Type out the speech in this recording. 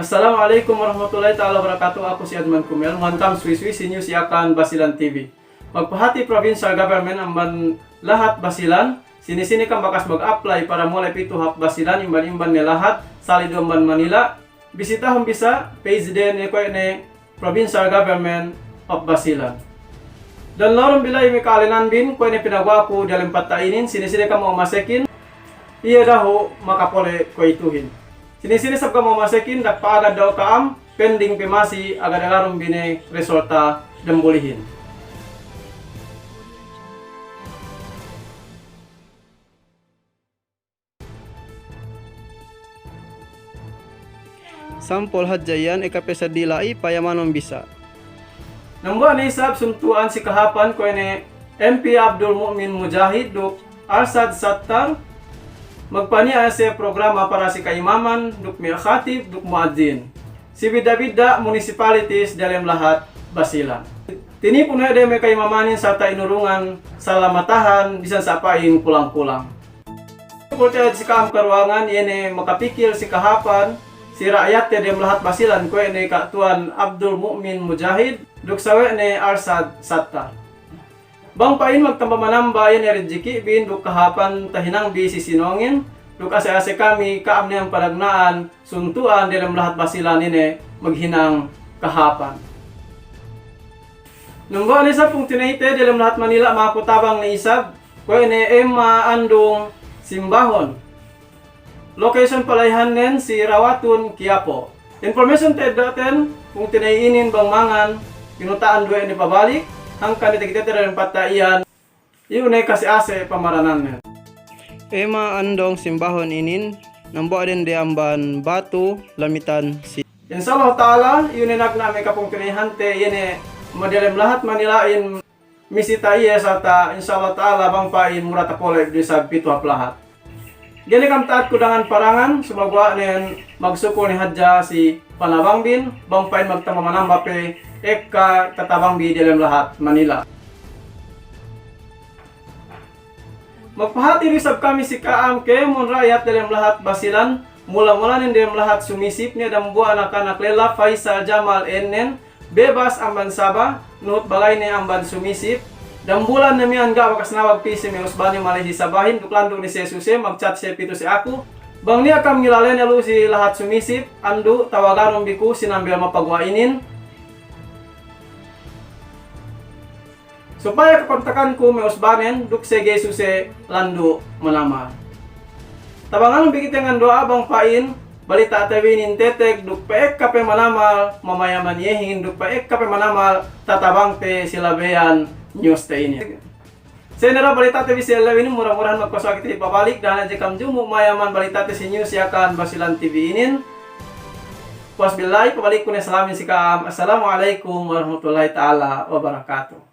Assalamualaikum warahmatullahi ta'ala wabarakatuh. Ako si Adman Kumel. Mantap Swiss News Yakan Basilan TV. Magpahati provincial government amban lahat Basilan. Sini-sini kan bakas mag-apply para mulai pituhap Basilan imban-imban ni lahat salido amban Manila. Bisitahon bisa page din ni provincial government of Basilan. Dan lorong bilay may kaalinan bin ko ni pinagawa ko dalam patainin sini-sini ka mo masekin. Iya daho makapole ko ituhin. Sini-sini sab ka mo masekin nagpaagad daw kaam pending pemasi agad-agarong bine resulta dambulihin. Sampol hadjayan ikapesadilai payamanon bisa. Nangbuan ni sab suntuan si kahapan ko ni MP Abdul Mu'min Mujahid duk Arsad Sattar magpaniya sa programa para si kaimaman duk mil khatib duk muadzin. Si bida-bida municipalities dalam lahat Basilan. Tinipon na may kaimamanin sa inurungan sa lamatahan bisan sa paing pulang-pulang. Percaya si kaam karuangan ini makapikil si kahapan si rakyat dalam lahat Basilan ko ni Katuan Abdul Mu'min Mujahid duk sawe ni Arsad Sattar. Bang pain magtambamanamba yan erijiki bin duk kahapan tahinang bisi sinongin duk ase-ase kami kaam niyang palagnaan suntuan dalam lahat Basilan ini maghinang kahapan. Nunggo ni sa pung tinaite dalam lahat Manila mga kutabang ni isab ko ini Emma Andong Simbahon. Location palayhan nen si Rawatun Quiapo. Information ted daten kung tinainin bang mangan pinutaan dua ini pabalik ang kanita-kita ng pataian yun ay kasi ase pamaranan niya. Emma Andong Simbahon inin nambo din di amban batu lamitan si Insyaallah ta'ala yun ay nagnami kapong pinihante yun ay madalim lahat Manilain misita iya sa ta insyaallah ta'ala bang pain murata kolay di sa pituhap lahat. Gani kam taat kudangan parangan sumagwa nen magsuko ni hadja si Panabang bin bang pain magtamamanamba pe eka tatabang bi dalam lahat Manila. Magpahati risab kami si kaam ke mon rakyat dalam lahat Basilan mula-mula nin dalam lahat sumisip niya dambu anak-anak lela Faisal Jamal Enen bebas amban Sabah nut balay ni amban sumisip dambulan na miyan ga wakas nawag pisi mi usbani malehi sabahin duklando ni Sesuse magchat siya pito si ako bang niya kam ngilalen elu si lahat sumisip andu tawagan biku sinambil mapagwainin supaya kakontakan ko may usbanen duk sege suse lando manama. Tabangan bigit yang doa bang pain balita tawinin tetek duk paek kape manamal mamayaman yehin duk paek kape manamal tatabang te silabean news te ini. Senera balita te bisel ini murah-murahan magpaswag iti pabalik dahil jekam jumu mayaman balita te si news Yakan Basilan TV inin. Puas bilay pabalik ko na salamin si kaam. Assalamualaikum warahmatullahi ta'ala wabarakatuh.